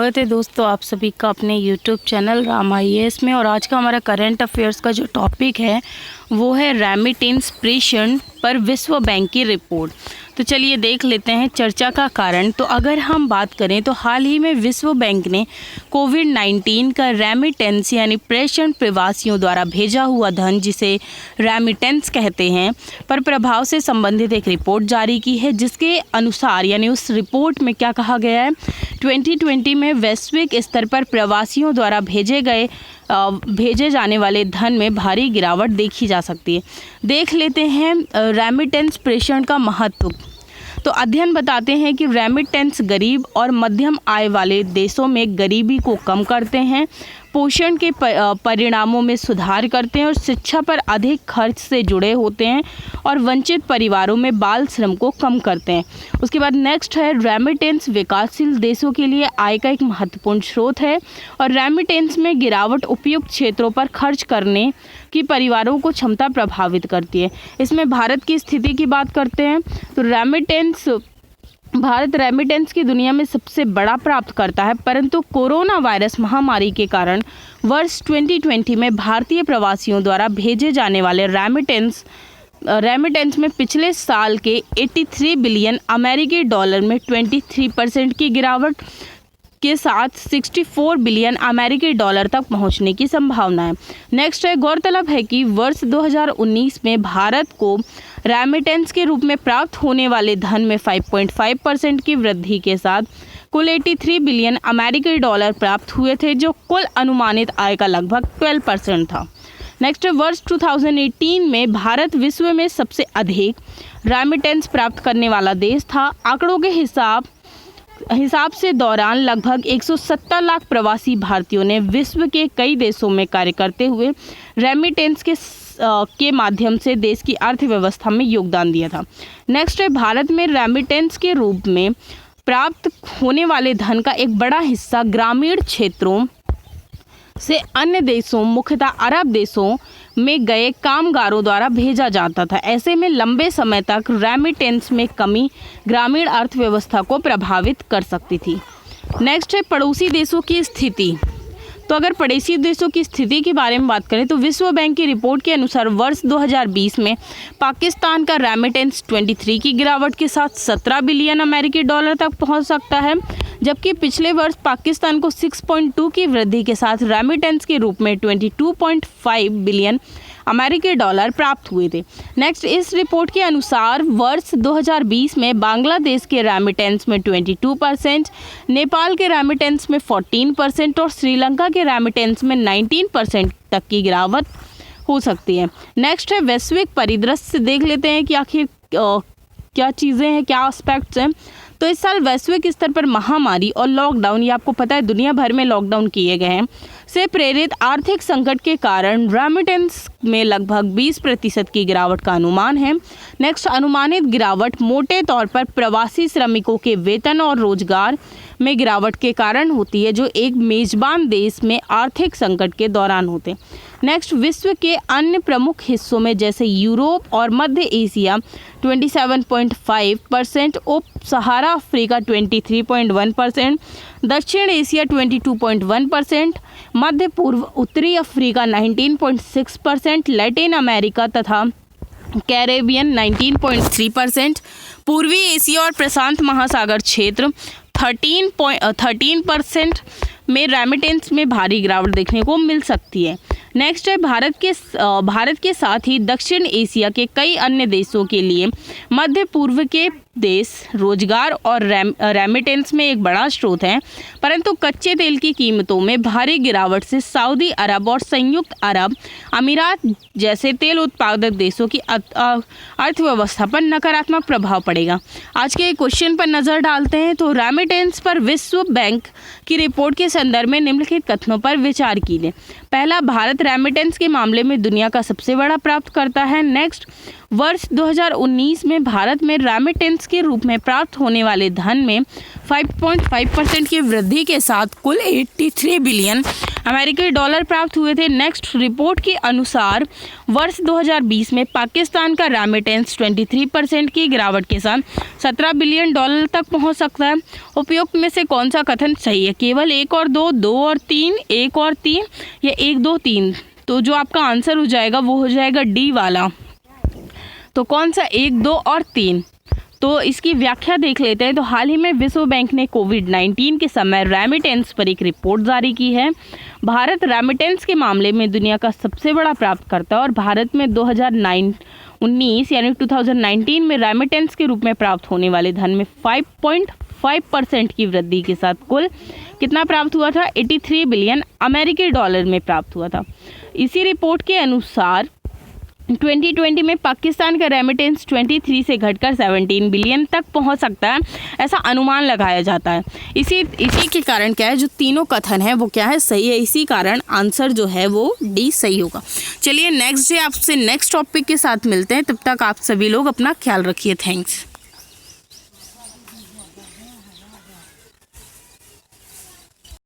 स्वागत है दोस्तों आप सभी का अपने YouTube चैनल राम IAS में। और आज का हमारा करंट अफेयर्स का जो टॉपिक है वो है रेमिटेंस प्रेषण पर विश्व बैंक की रिपोर्ट। तो चलिए देख लेते हैं चर्चा का कारण। तो अगर हम बात करें तो हाल ही में विश्व बैंक ने कोविड-19 का रेमिटेंस यानी प्रेषण प्रवासियों द्वारा भेजा हुआ धन, जिसे रेमिटेंस कहते हैं, पर प्रभाव से संबंधित एक रिपोर्ट जारी की है, जिसके अनुसार यानी उस रिपोर्ट में क्या कहा गया है, 2020 में वैश्विक स्तर पर प्रवासियों द्वारा भेजे जाने वाले धन में भारी गिरावट देखी जा सकती है। देख लेते हैं रेमिटेंस प्रेषण का महत्व। तो अध्ययन बताते हैं कि रेमिटेंस गरीब और मध्यम आय वाले देशों में गरीबी को कम करते हैं, पोषण के परिणामों में सुधार करते हैं और शिक्षा पर अधिक खर्च से जुड़े होते हैं और वंचित परिवारों में बाल श्रम को कम करते हैं। उसके बाद नेक्स्ट है रेमिटेंस विकासशील देशों के लिए आय का एक महत्वपूर्ण स्रोत है और रेमिटेंस में गिरावट उपयुक्त क्षेत्रों पर खर्च करने की परिवारों को क्षमता प्रभावित करती है। इसमें भारत की स्थिति की बात करते हैं तो भारत रेमिटेंस की दुनिया में सबसे बड़ा प्राप्तकर्ता है, परंतु कोरोना वायरस महामारी के कारण वर्ष 2020 में भारतीय प्रवासियों द्वारा भेजे जाने वाले रेमिटेंस में पिछले साल के 83 बिलियन अमेरिकी डॉलर में 23% की गिरावट के साथ 64 बिलियन अमेरिकी डॉलर तक पहुंचने की संभावना है। नेक्स्ट है, गौरतलब है कि वर्ष 2019 में भारत को रेमिटेंस के रूप में प्राप्त होने वाले धन में 5.5% की वृद्धि के साथ कुल 83 बिलियन अमेरिकी डॉलर प्राप्त हुए थे, जो कुल अनुमानित आय का लगभग 12% था। नेक्स्ट है, वर्ष 2018 में भारत विश्व में सबसे अधिक रेमिटेंस प्राप्त करने वाला देश था। आंकड़ों के हिसाब से दौरान लगभग 170 लाख प्रवासी भारतीयों ने विश्व के कई देशों में कार्य करते हुए रेमिटेंस के माध्यम से देश की अर्थव्यवस्था में योगदान दिया था। नेक्स्ट है, भारत में रेमिटेंस के रूप में प्राप्त होने वाले धन का एक बड़ा हिस्सा ग्रामीण क्षेत्रों से अन्य देशों, मुख्यतः अरब देशों में गए कामगारों द्वारा भेजा जाता था। ऐसे में लंबे समय तक रेमिटेंस में कमी ग्रामीण अर्थव्यवस्था को प्रभावित कर सकती थी। नेक्स्ट है, पड़ोसी देशों की स्थिति। तो अगर पड़ोसी देशों की स्थिति के बारे में बात करें तो विश्व बैंक की रिपोर्ट के अनुसार वर्ष 2020 में पाकिस्तान का रेमिटेंस 23 की गिरावट के साथ 17 बिलियन अमेरिकी डॉलर तक पहुंच सकता है, जबकि पिछले वर्ष पाकिस्तान को 6.2 की वृद्धि के साथ रेमिटेंस के रूप में 22.5 बिलियन अमेरिकी डॉलर प्राप्त हुए थे। नेक्स्ट, इस रिपोर्ट के अनुसार वर्ष 2020 में बांग्लादेश के रेमिटेंस में 22%, नेपाल के रेमिटेंस में 14% और श्रीलंका के रेमिटेंस में 19% तक की गिरावट हो सकती है। नेक्स्ट है, वैश्विक परिदृश्य देख लेते हैं कि आखिर क्या चीज़ें हैं, क्या एस्पेक्ट्स हैं। तो इस साल वैश्विक स्तर पर महामारी और लॉकडाउन, ये आपको पता है दुनिया भर में लॉकडाउन किए गए हैं, से प्रेरित आर्थिक संकट के कारण रेमिटेंस में लगभग 20% की गिरावट का अनुमान है। नेक्स्ट, अनुमानित गिरावट मोटे तौर पर प्रवासी श्रमिकों के वेतन और रोजगार में गिरावट के कारण होती है, जो एक मेजबान देश में आर्थिक संकट के दौरान होते हैं। नेक्स्ट, विश्व के अन्य प्रमुख हिस्सों में जैसे यूरोप और मध्य एशिया 27.5%, उप सहारा अफ्रीका 23.1%, दक्षिण एशिया 22.1%, मध्य पूर्व उत्तरी अफ्रीका 19.6%, लैटिन अमेरिका तथा कैरेबियन 19.3%, पूर्वी एशिया और प्रशांत महासागर क्षेत्र 13% में रेमिटेंस में भारी गिरावट देखने को मिल सकती है। नेक्स्ट है, भारत के साथ ही दक्षिण एशिया के कई अन्य देशों के लिए मध्य पूर्व के देश रोजगार और रेमिटेंस में एक बड़ा स्रोत है, परंतु कच्चे तेल की कीमतों में भारी गिरावट से सऊदी अरब और संयुक्त अरब अमीरात जैसे तेल उत्पादक देशों की अर्थव्यवस्था पर नकारात्मक प्रभाव पड़ेगा। आज के क्वेश्चन पर नज़र डालते हैं। तो रेमिटेंस पर विश्व बैंक की रिपोर्ट के संदर्भ में निम्नलिखित कथनों पर विचार कीजिए। पहला, भारत रेमिटेंस के मामले में दुनिया का सबसे बड़ा प्राप्तकर्ता है। नेक्स्ट, वर्ष 2019 में भारत में रेमिटेंस के रूप में प्राप्त होने वाले धन में 5.5% की वृद्धि के साथ कुल 83 बिलियन अमेरिकी डॉलर प्राप्त हुए थे। नेक्स्ट, रिपोर्ट के अनुसार वर्ष 2020 में पाकिस्तान का रेमिटेंस 23% की गिरावट के साथ 17 बिलियन डॉलर तक पहुंच सकता है। उपयुक्त में से कौन सा कथन सही है? केवल 1 और 2, 2 और 3, 1 और 3 या 1, 2, 3? तो जो आपका आंसर हो जाएगा वो हो जाएगा डी वाला। तो कौन सा 1, 2 और 3? तो इसकी व्याख्या देख लेते हैं। तो हाल ही में विश्व बैंक ने कोविड-19 के समय रेमिटेंस पर एक रिपोर्ट जारी की है। भारत रेमिटेंस के मामले में दुनिया का सबसे बड़ा प्राप्तकर्ता है और भारत में 2019 यानी 2019 में रेमिटेंस के रूप में प्राप्त होने वाले धन में 5.5% की वृद्धि के साथ कुल कितना प्राप्त हुआ था? 83 बिलियन अमेरिकी डॉलर में प्राप्त हुआ था। इसी रिपोर्ट के अनुसार 2020 में पाकिस्तान का रेमिटेंस 23 से घटकर 17 बिलियन तक पहुंच सकता है, ऐसा अनुमान लगाया जाता है। इसी के कारण क्या है, जो तीनों कथन है वो क्या है? सही है। इसी कारण आंसर जो है वो डी सही होगा। चलिए नेक्स्ट डे आपसे नेक्स्ट टॉपिक के साथ मिलते हैं। तब तक आप सभी लोग अपना ख्याल रखिए। थैंक्स।